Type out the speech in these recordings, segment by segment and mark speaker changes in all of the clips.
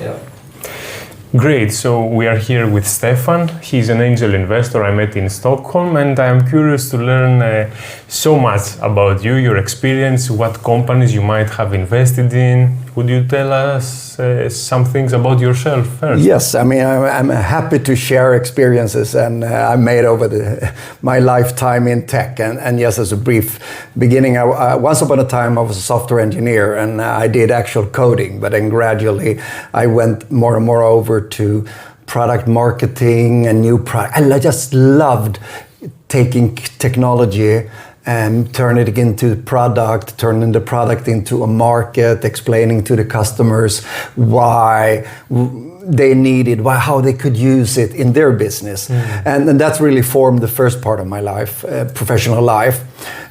Speaker 1: Yeah.
Speaker 2: Great. So we are here with Stefan. He's an angel investor I met in Stockholm, and I am curious to learn so much about you, your experience, what companies you might have invested in. Would you tell us some things about yourself first?
Speaker 3: Yes, I mean, I'm happy to share experiences and I made over my lifetime in tech. And yes, as a brief beginning, once upon a time I was a software engineer and I did actual coding, but then gradually I went more and more over to product marketing and new product. I just loved taking technology and turning it into product, turning the product into a market, explaining to the customers why they needed, how they could use it in their business. And that's really formed the first part of my life, professional life.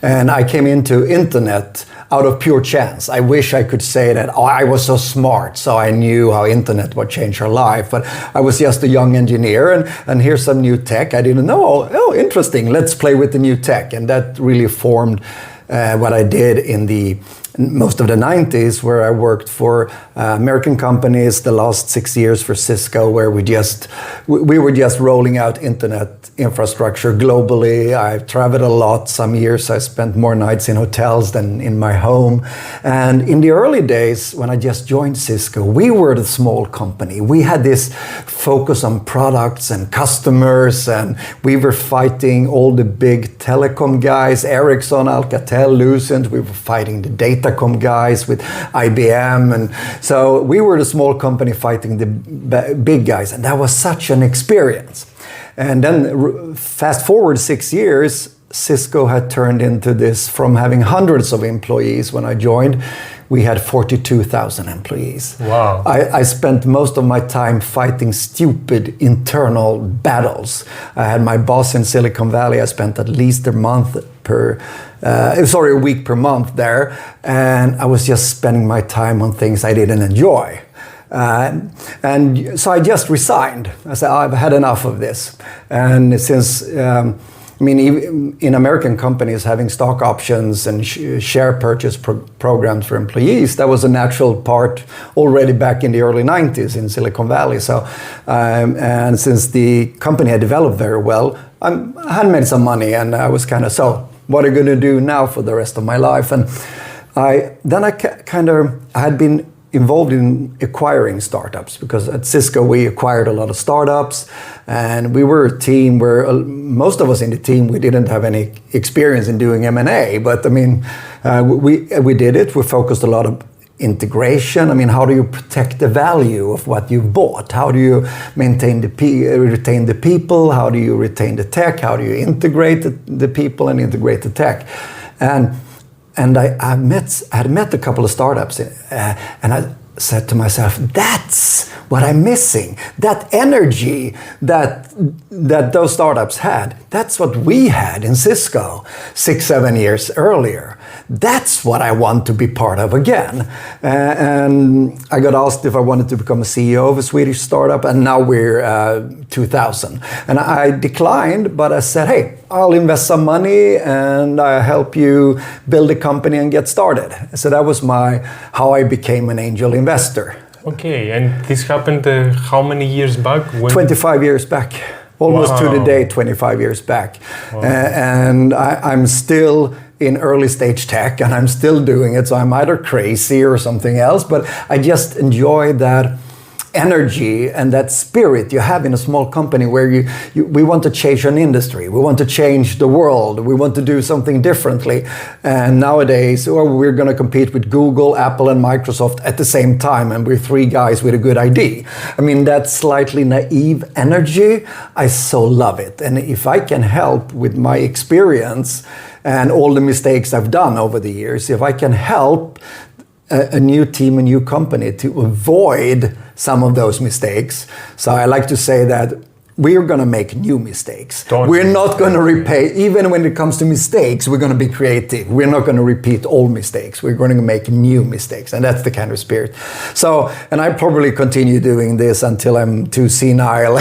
Speaker 3: And I came into internet out of pure chance. I wish I could say that I was so smart, so I knew how internet would change our life. But I was just a young engineer, and here's some new tech. I didn't know. Oh, interesting. Let's play with the new tech. And that really formed what I did in most of the 90s, where I worked for American companies, the last 6 years for Cisco, where we were just rolling out internet infrastructure globally. I traveled a lot. Some years I spent more nights in hotels than in my home. And in the early days, when I just joined Cisco, we were the small company. We had this focus on products and customers, and we were fighting all the big telecom guys, Ericsson, Alcatel, Lucent. We were fighting the Datacom guys with IBM. And so we were the small company fighting the big guys. And that was such an experience. And then fast forward 6 years, Cisco had turned into this, from having hundreds of employees when I joined, we had 42,000 employees.
Speaker 2: Wow.
Speaker 3: I spent most of my time fighting stupid internal battles. I had my boss in Silicon Valley. I spent at least a week per month there. And I was just spending my time on things I didn't enjoy. And so I just resigned. I said, I've had enough of this. And since, even in American companies, having stock options and share purchase programs for employees, that was a natural part already back in the early 90s in Silicon Valley. So, and since the company had developed very well, I had made some money, and I was kind of, so what are you going to do now for the rest of my life? And I had been involved in acquiring startups, because at Cisco we acquired a lot of startups, and we were a team where most of us in the team, we didn't have any experience in doing M&A, but we did it. We focused a lot of integration. How do you protect the value of what you've bought? How do you retain the people? How do you retain the tech? How do you integrate the people and integrate the tech? And I had met a couple of startups, and I said to myself, that's what I'm missing. That energy that those startups had, that's what we had in Cisco 6-7 years earlier. That's what I want to be part of again. And I got asked if I wanted to become a CEO of a Swedish startup, and now we're 2,000. And I declined, but I said, hey, I'll invest some money and I'll help you build a company and get started. So that was how I became an angel investor.
Speaker 2: Okay, and this happened how many years back?
Speaker 3: 25 years back. Almost to the day, 25 years back.
Speaker 2: Wow.
Speaker 3: And I'm still in early stage tech, and I'm still doing it. So I'm either crazy or something else, but I just enjoy that energy and that spirit you have in a small company where we want to change an industry, we want to change the world, we want to do something differently. And nowadays, we're going to compete with Google, Apple, and Microsoft at the same time, and we're three guys with a good idea. That slightly naive energy, I so love it. And if I can help with my experience and all the mistakes I've done over the years, if I can help a new team, a new company to avoid some of those mistakes. So I like to say that we are going to make new mistakes.
Speaker 2: Don't
Speaker 3: We're not going to repay, even when it comes to mistakes, we're going to be creative. We're not going to repeat old mistakes. We're going to make new mistakes. And that's the kind of spirit. So, and I probably continue doing this until I'm too senile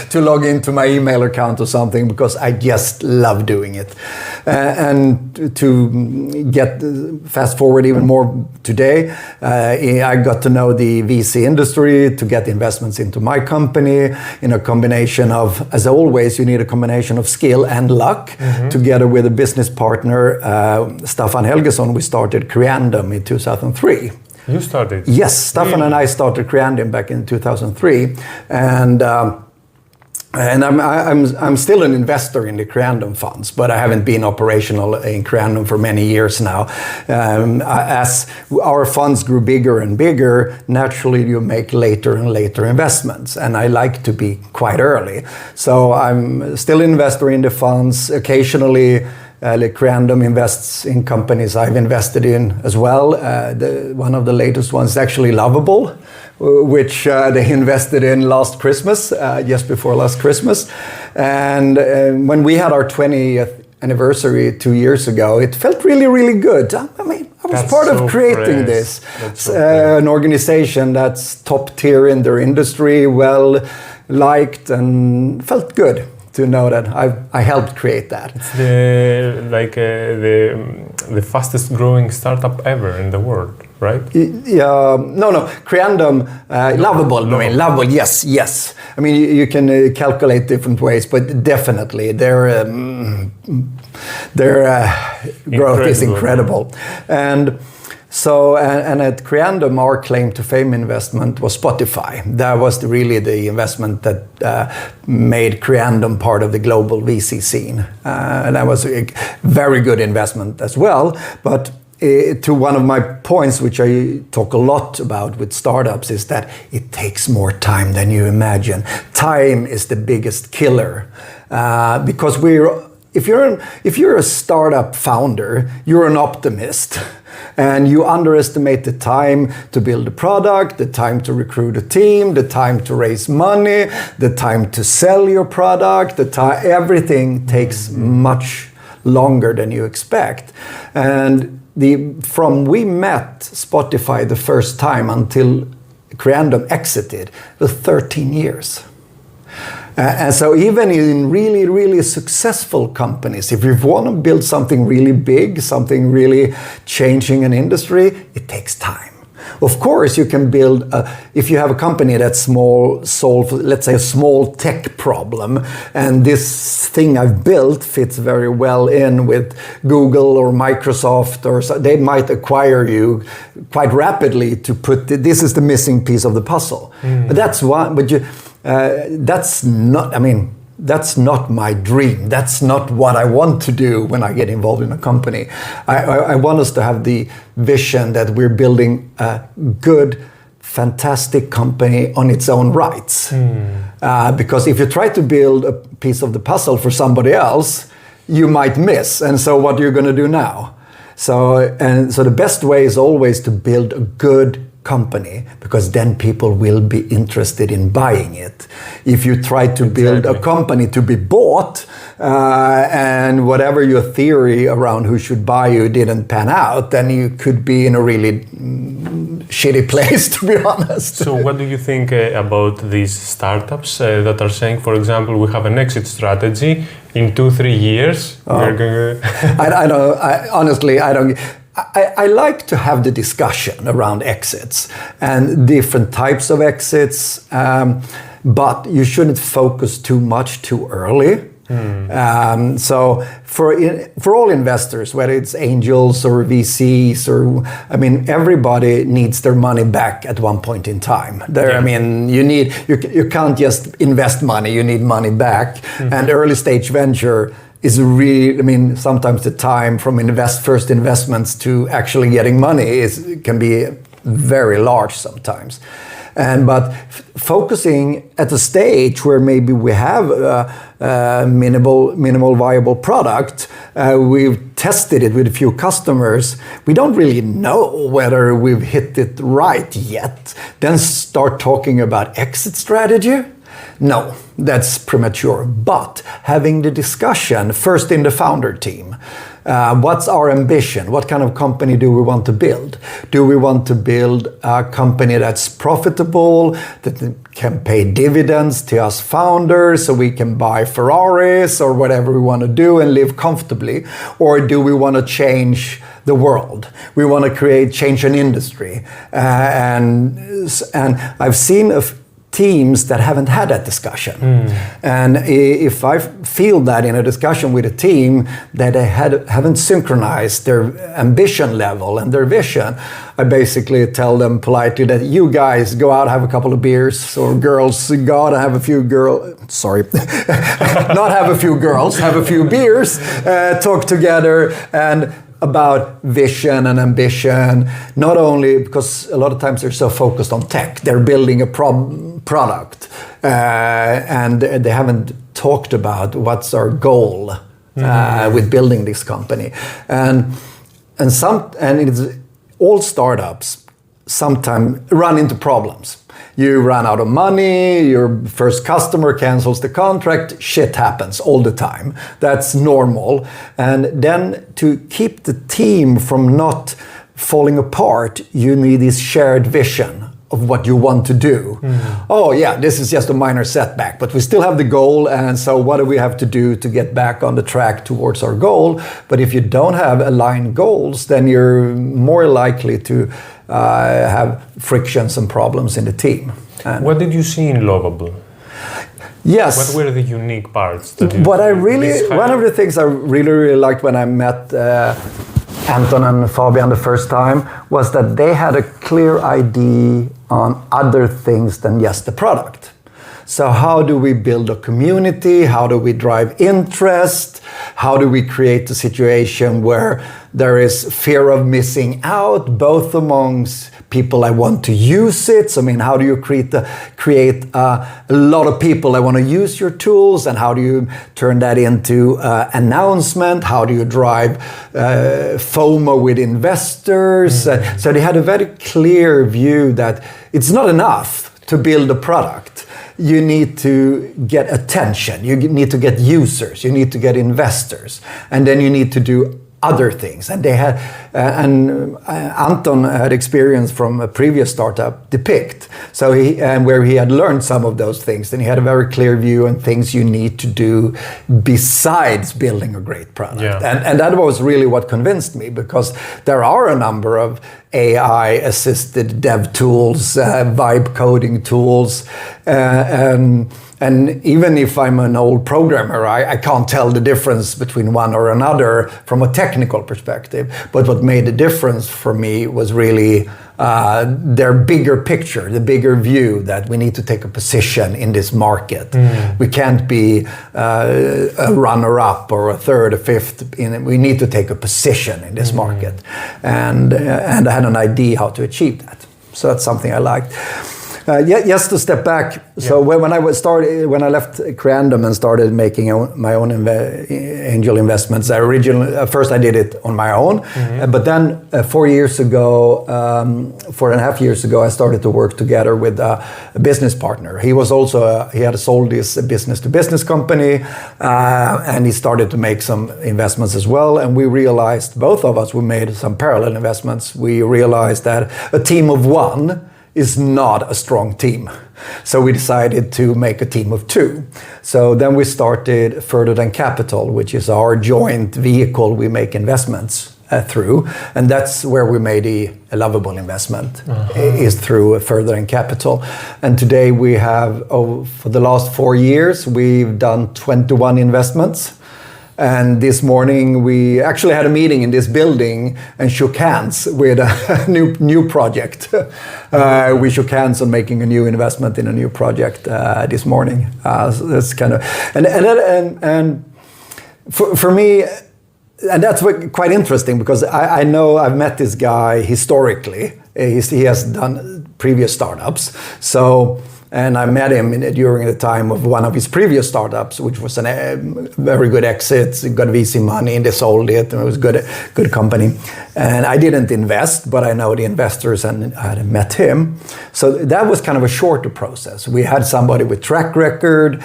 Speaker 3: to log into my email account or something, because I just love doing it. And to get fast forward even more today, I got to know the VC industry, to get investments into my company, in a combination of, as always, you need a combination of skill and luck. Together with a business partner, Staffan Helgesson, we started Creandum in 2003.
Speaker 2: You started?
Speaker 3: Yes, Staffan and I started Creandum back in 2003. And I'm still an investor in the Creandum funds, but I haven't been operational in Creandum for many years now. As our funds grew bigger and bigger, naturally you make later and later investments, and I like to be quite early. So I'm still an investor in the funds. Occasionally, Creandum invests in companies I've invested in as well. One of the latest ones is actually Lovable, which they invested in last Christmas, just before last Christmas. And when we had our 20th anniversary 2 years ago, it felt really, really good. I mean, I was part of creating this. An organization that's top tier in their industry, well liked, and felt good to know that I helped create that.
Speaker 2: It's the fastest growing startup ever in the world, right?
Speaker 3: No. Creandum, Lovable. I mean, Lovable. Yes. I mean, you can calculate different ways, but definitely their growth is incredible. And so, and at Creandum, our claim to fame investment was Spotify. That was really the investment that made Creandum part of the global VC scene. And that was a very good investment as well. But to one of my points, which I talk a lot about with startups, is that it takes more time than you imagine. Time is the biggest killer, because if you're a startup founder, you're an optimist. And you underestimate the time to build a product, the time to recruit a team, the time to raise money, the time to sell your product, everything takes much longer than you expect. And from we met Spotify the first time until Creandum exited was 13 years. And so even in really, really successful companies, if you want to build something really big, something really changing an industry, it takes time. Of course, you can build, if you have a company that's solve, let's say, a small tech problem, and this thing I've built fits very well in with Google or Microsoft, or so, they might acquire you quite rapidly to put, this is the missing piece of the puzzle. But that's one, but that's not my dream. That's not what I want to do when I get involved in a company. I want us to have the vision that we're building a good, fantastic company on its own rights. Because if you try to build a piece of the puzzle for somebody else, you might miss. And so what are you going to do now? So the best way is always to build a good company, because then people will be interested in buying it. If you try to build a company to be bought, and whatever your theory around who should buy you didn't pan out, then you could be in a really shitty place, to be honest.
Speaker 2: So what do you think about these startups that are saying, for example, we have an exit strategy in 2-3 years? We're going to...
Speaker 3: Honestly, I don't... I like to have the discussion around exits and different types of exits, but you shouldn't focus too much too early. So for all investors, whether it's angels or VCs, or everybody needs their money back at one point in time. You can't just invest money; you need money back. And early stage venture is really, sometimes the time from first investments to actually getting money can be very large sometimes. But focusing at a stage where maybe we have a minimal viable product, we've tested it with a few customers, we don't really know whether we've hit it right yet, then start talking about exit strategy. No, that's premature. But having the discussion first in the founder team, what's our ambition? What kind of company do we want to build? Do we want to build a company that's profitable, that can pay dividends to us founders so we can buy Ferraris or whatever we want to do and live comfortably? Or do we want to change the world? We want to change an industry. And I've seen teams that haven't had that discussion. And if I feel that in a discussion with a team that they haven't synchronized their ambition level and their vision, I basically tell them politely that you guys go out, have a couple of beers, or girls go out and have a few not have a few girls, have a few beers, talk together and about vision and ambition, not only because a lot of times they're so focused on tech, they're building a product and they haven't talked about what's our goal with building this company. And it's all startups sometimes run into problems. You run out of money, your first customer cancels the contract, shit happens all the time. That's normal. And then to keep the team from not falling apart, you need this shared vision of what you want to do. Oh yeah, this is just a minor setback, but we still have the goal, and so what do we have to do to get back on the track towards our goal? But if you don't have aligned goals, then you're more likely to have frictions and problems in the team. And
Speaker 2: what did you see in Lovable?
Speaker 3: Yes.
Speaker 2: What were the unique parts?
Speaker 3: One of the things I really liked when I met Anton and Fabian the first time was that they had a clear idea on other things than just the product. So how do we build a community? How do we drive interest? How do we create a situation where there is fear of missing out, both amongst people that want to use it? So, I mean, how do you create a lot of people that want to use your tools, and how do you turn that into announcement? How do you drive FOMO with investors? So they had a very clear view that it's not enough to build a product. You need to get attention, you need to get users, you need to get investors, and then you need to do other things. And they had, Anton had experience from a previous startup, Depict, where he had learned some of those things. And he had a very clear view on things you need to do besides building a great product. Yeah. And that was really what convinced me, because there are a number of AI-assisted dev tools, vibe coding tools, and even if I'm an old programmer, I can't tell the difference between one or another from a technical perspective. But what made the difference for me was really their bigger picture, the bigger view that we need to take a position in this market. We can't be a runner-up or a third, a fifth. We need to take a position in this market. And I had an idea how to achieve that. So that's something I liked. Just to step back. So when I left Creandum and started making my own angel investments, first I did it on my own, but then 4.5 years ago, I started to work together with a business partner. He had sold his business-to-business company, and he started to make some investments as well. And we realized, both of us, we made some parallel investments. We realized that a team of one is not a strong team. So we decided to make a team of two. So then we started Further Than Capital, which is our joint vehicle we make investments through. And that's where we made a Lovable investment, is through Further Than Capital. And today we have, for the last 4 years, we've done 21 investments. And this morning we actually had a meeting in this building and shook hands with a new project. We shook hands on making a new investment in a new project this morning. So that's kind of and for me, and that's quite interesting, because I know I've met this guy historically. He has done previous startups, so And I met him during the time of one of his previous startups, which was a very good exit. Got VC money and they sold it. And it was good company. And I didn't invest, but I know the investors and I had met him. So that was kind of a shorter process. We had somebody with track record,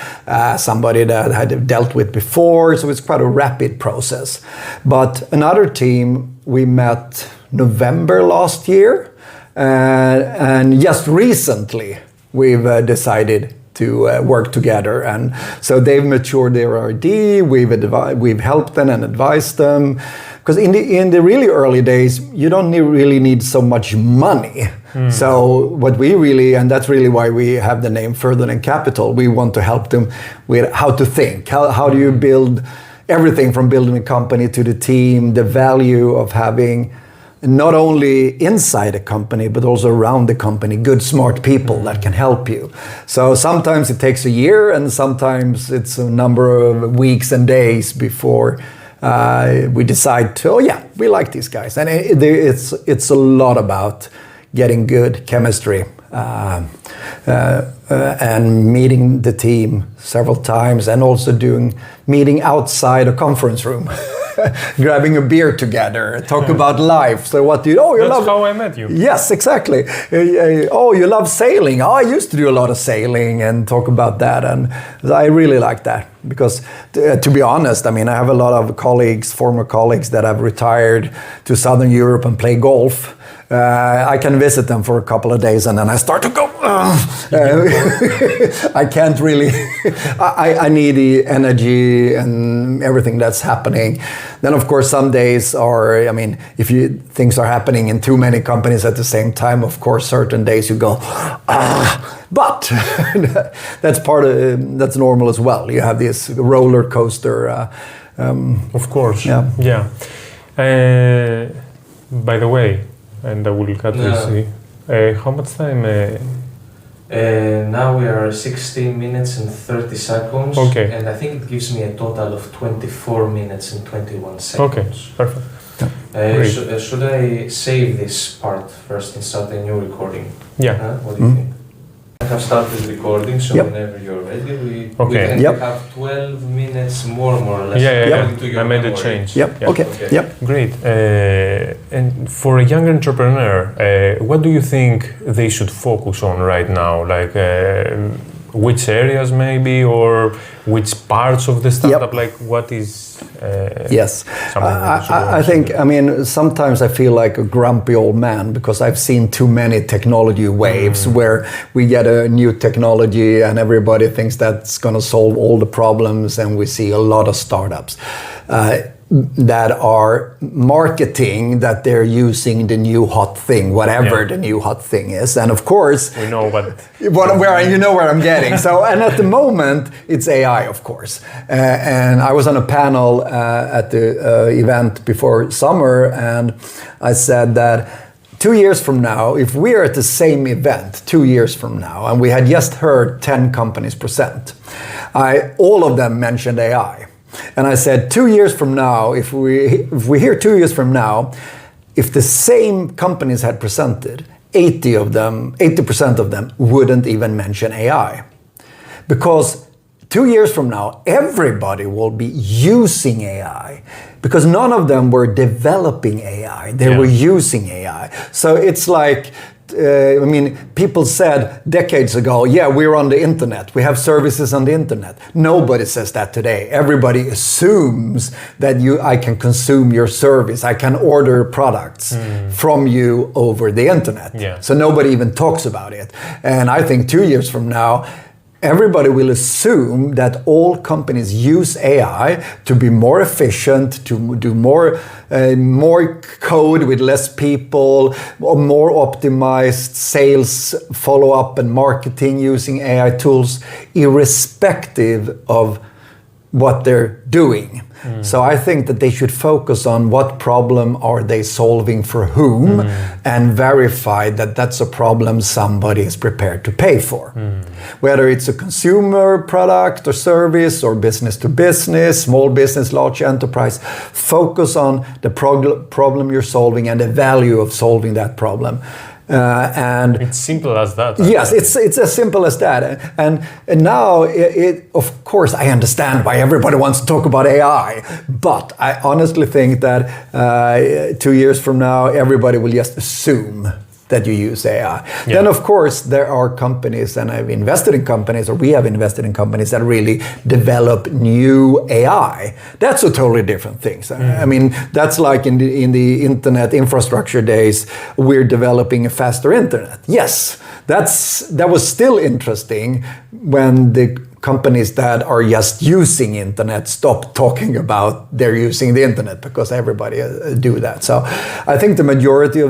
Speaker 3: somebody that had dealt with before. So it's quite a rapid process. But another team we met November last year. And just recently, we've decided to work together, and so they've matured their R&D. We've helped them and advised them, because in the really early days, you don't really need so much money. So what we really, and that's really why we have the name Further Than Capital. We want to help them with how to think. How do you build everything from building a company to the team, the value of having not only inside a company, but also around the company, good, smart people that can help you. So sometimes it takes a year, and sometimes it's a number of weeks and days before we decide to, we like these guys. And it's a lot about getting good chemistry and meeting the team several times, and also meeting outside a conference room. Grabbing a beer together, talk about life. So what do you? Oh,
Speaker 2: That's how I met you.
Speaker 3: Yes, exactly. Oh, you love sailing. Oh, I used to do a lot of sailing and talk about that, and I really like that because, to be honest, I mean, I have a lot of former colleagues that have retired to Southern Europe and play golf. I can visit them for a couple of days, and then I start to go. I can't really. I need the energy and everything that's happening. Then, of course, some days are. I mean, if things are happening in too many companies at the same time, of course, certain days you go. But that's that's normal as well. You have this roller coaster.
Speaker 2: Of course.
Speaker 3: Yeah.
Speaker 2: By the way. And I will cut this. How much time?
Speaker 1: Now we are 16 minutes and 30 seconds.
Speaker 2: Okay.
Speaker 1: And I think it gives me a total of 24 minutes and 21 seconds.
Speaker 2: Okay, perfect.
Speaker 1: Should I save this part first and start a new recording?
Speaker 2: Yeah.
Speaker 1: What do you think? I have started recording, so whenever you're ready, we have 12 minutes more or less.
Speaker 2: Yeah. I made a change.
Speaker 3: Yep.
Speaker 2: Yeah.
Speaker 3: Okay. Yep.
Speaker 2: Great. And for a young entrepreneur, what do you think they should focus on right now? Like which areas maybe, or which parts of the startup? Like what is?
Speaker 3: Yes, I think. I mean, sometimes I feel like a grumpy old man because I've seen too many technology waves where we get a new technology and everybody thinks that's going to solve all the problems, and we see a lot of startups that are marketing that they're using the new hot thing, whatever the new hot thing is. And of course,
Speaker 2: we know
Speaker 3: where I'm getting. So, and at the moment, it's AI, of course. And I was on a panel at the event before summer, and I said that 2 years from now, if we are at the same event 2 years from now, and we had just heard 10 companies present, all of them mentioned AI. And I said, 2 years from now, if we hear 2 years from now, if the same companies had presented, 80% of them wouldn't even mention AI. Because 2 years from now, everybody will be using AI. Because none of them were developing AI, they were using AI. So it's like, people said decades ago, we're on the internet, we have services on the internet. Nobody says that today. Everybody assumes that I can consume your service, I can order products from you over the internet. So nobody even talks about it. And I think 2 years from now, everybody will assume that all companies use AI to be more efficient, to do more code with less people, or more optimized sales follow-up and marketing using AI tools, irrespective of what they're doing. So I think that they should focus on what problem are they solving for whom, and verify that that's a problem somebody is prepared to pay for. Whether it's a consumer product or service or business to business, small business, large enterprise, focus on the problem you're solving and the value of solving that problem. And
Speaker 2: it's simple as that.
Speaker 3: Yes, it's as simple as that. And now, of course, I understand why everybody wants to talk about AI, but I honestly think that 2 years from now, everybody will just assume that you use AI.
Speaker 2: Yeah.
Speaker 3: Then, of course, there are companies, and I've invested in companies, or we have invested in companies that really develop new AI. That's a totally different thing. So, I mean, that's like in the internet infrastructure days, we're developing a faster internet. Yes, that was still interesting when the companies that are just using internet stop talking about they're using the internet, because everybody do that. So I think the majority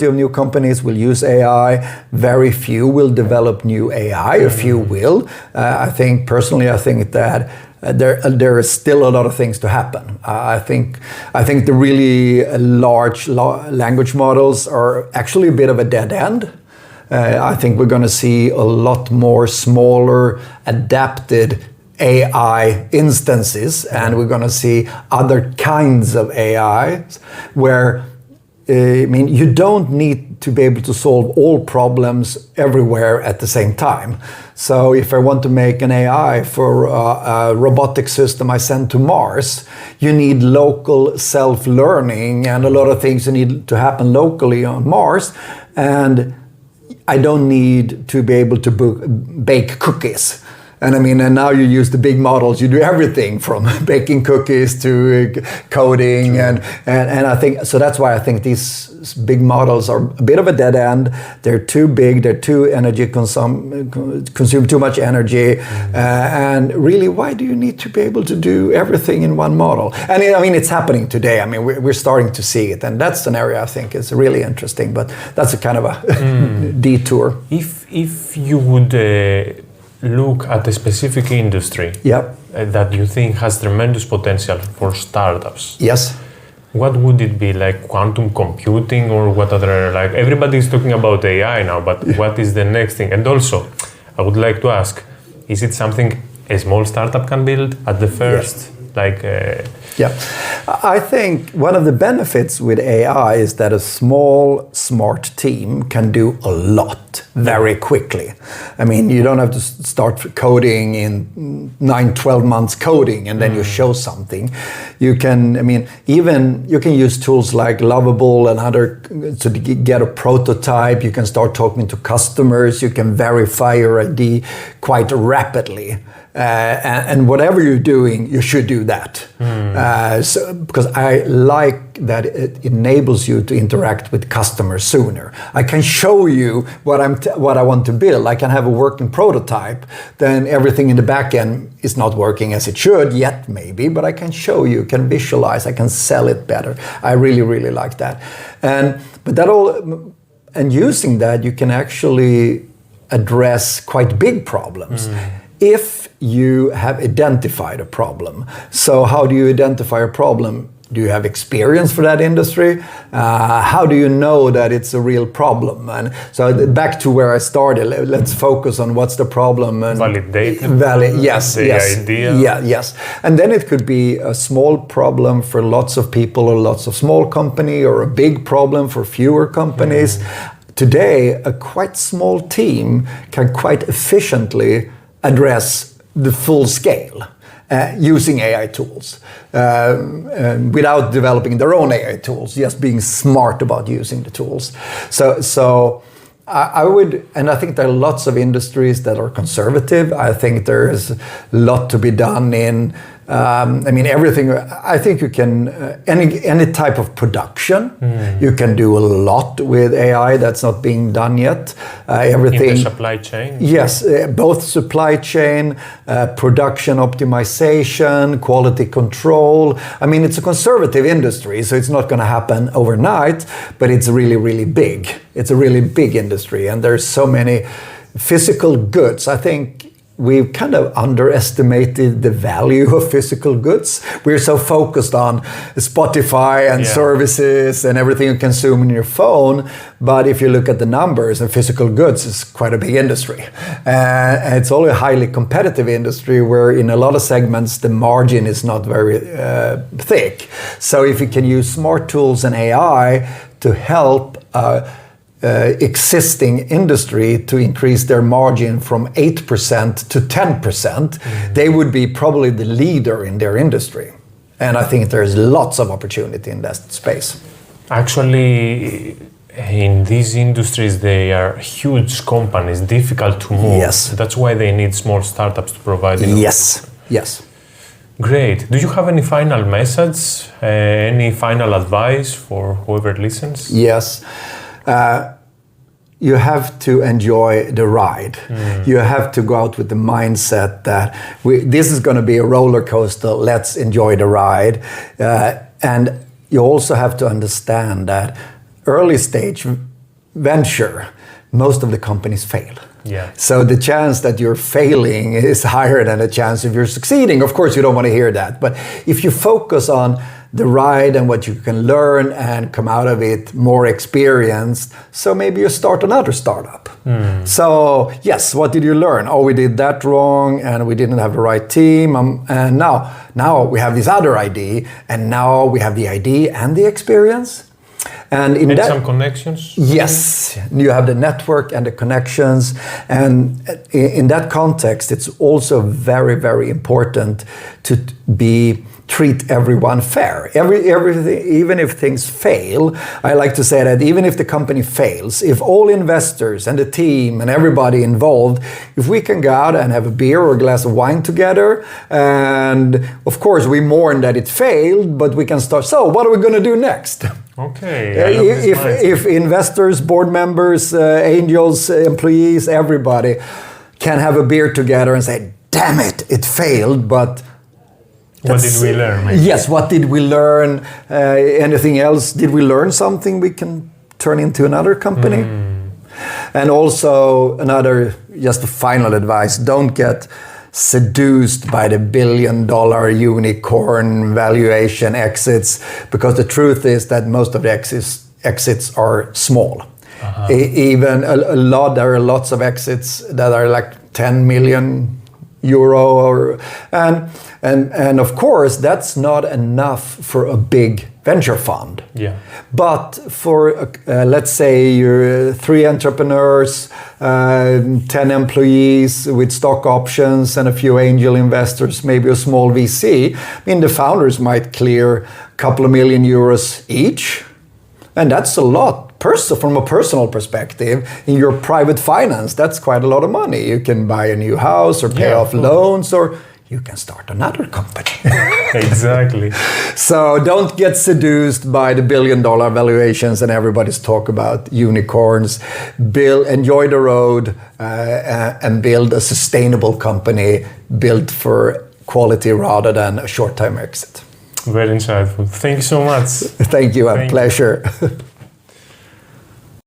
Speaker 3: of new companies will use AI. Very few will develop new AI. A few will. I think that there is still a lot of things to happen. I think the really large language models are actually a bit of a dead end. I think we're going to see a lot more smaller, adapted AI instances, and we're going to see other kinds of AI where, I mean, you don't need to be able to solve all problems everywhere at the same time. So if I want to make an AI for a robotic system I send to Mars, you need local self-learning and a lot of things need to happen locally on Mars. And I don't need to be able to bake cookies. And I mean, and now you use the big models, you do everything from baking cookies to coding. And I think, so that's why I think these big models are a bit of a dead end. They're too big, they're too energy consume too much energy. And really, why do you need to be able to do everything in one model? And I mean, it's happening today. I mean, we're starting to see it. And that's an area I think is really interesting, but that's a kind of a detour.
Speaker 2: If you would look at a specific industry that you think has tremendous potential for startups.
Speaker 3: Yes.
Speaker 2: What would it be, like quantum computing, or what other, like everybody is talking about AI now, but what is the next thing? And also, I would like to ask, is it something a small startup can build at the first?
Speaker 3: Yeah, I think one of the benefits with AI is that a small, smart team can do a lot very quickly. I mean, you don't have to start coding in 9-12 months coding and then you show something. You can, I mean, even you can use tools like Lovable and other to get a prototype. You can start talking to customers. You can verify your ID quite rapidly. And whatever you're doing, you should do that. Because I like that it enables you to interact with customers sooner. I can show you what I want to build. I can have a working prototype. Then everything in the back end is not working as it should yet, maybe, but I can show you, can visualize, I can sell it better. I really, really like that. And using that, you can actually address quite big problems. If you have identified a problem. So how do you identify a problem? Do you have experience for that industry? How do you know that it's a real problem? And so back to where I started, let's focus on what's the problem. And
Speaker 2: validate.
Speaker 3: Yes.
Speaker 2: Idea.
Speaker 3: Yeah, yes. And then it could be a small problem for lots of people or lots of small company, or a big problem for fewer companies. Today, a quite small team can quite efficiently address the full scale using AI tools without developing their own AI tools, just being smart about using the tools. So I would, and I think there are lots of industries that are conservative. I think there is a lot to be done in, I mean, everything. I think you can, any type of production, you can do a lot with AI that's not being done yet. Everything.
Speaker 2: In the supply chain?
Speaker 3: Yes, both supply chain, production optimization, quality control. I mean, it's a conservative industry, so it's not going to happen overnight, but it's really, really big. It's a really big industry, and there's so many physical goods. I think we've kind of underestimated the value of physical goods. We're so focused on Spotify and services and everything you consume in your phone. But if you look at the numbers, and physical goods is quite a big industry. And it's only a highly competitive industry where in a lot of segments, the margin is not very thick. So if you can use smart tools and AI to help existing industry to increase their margin from 8% to 10%, they would be probably the leader in their industry. And I think there's lots of opportunity in that space.
Speaker 2: Actually, in these industries, they are huge companies, difficult to move.
Speaker 3: Yes.
Speaker 2: That's why they need small startups to provide innovation.
Speaker 3: Yes.
Speaker 2: Great. Do you have any final message, any final advice for whoever listens?
Speaker 3: Yes. You have to enjoy the ride. You have to go out with the mindset that this is going to be a roller coaster. Let's enjoy the ride. And you also have to understand that early stage venture, most of the companies fail.
Speaker 2: Yeah.
Speaker 3: So the chance that you're failing is higher than the chance if you're succeeding. Of course, you don't want to hear that. But if you focus on the ride and what you can learn and come out of it more experienced, so maybe you start another startup. So yes, what did you learn? Oh, we did that wrong and we didn't have the right team. And now we have this other idea, and now we have the idea and the experience. And in that,
Speaker 2: some connections?
Speaker 3: Yes, you have the network and the connections. And in that context, it's also very, very important to treat everyone fair. Everything, even if things fail, I like to say that even if the company fails, if all investors and the team and everybody involved, if we can go out and have a beer or a glass of wine together, and of course we mourn that it failed, but we can start, so what are we going to do next?
Speaker 2: Okay.
Speaker 3: If investors, board members, angels, employees, everybody can have a beer together and say, damn it, it failed, but
Speaker 2: what did we learn? Maybe?
Speaker 3: Yes, what did we learn? Anything else? Did we learn something we can turn into another company? And also just a final advice, don't get seduced by the billion-dollar unicorn valuation exits, because the truth is that most of the exits are small. Even there are lots of exits that are like 10 million euro, and of course that's not enough for a big venture fund.
Speaker 2: Yeah.
Speaker 3: But for let's say you're 3 entrepreneurs, 10 employees with stock options and a few angel investors, maybe a small VC, I mean the founders might clear a couple of million euros each, and that's a lot. From a personal perspective, in your private finance, that's quite a lot of money. You can buy a new house or pay off loans, or you can start another company.
Speaker 2: Exactly.
Speaker 3: So don't get seduced by the billion-dollar valuations and everybody's talk about unicorns. Enjoy the road and build a sustainable company built for quality rather than a short-time exit.
Speaker 2: Very insightful. Thank you so much.
Speaker 3: Thank you, a pleasure.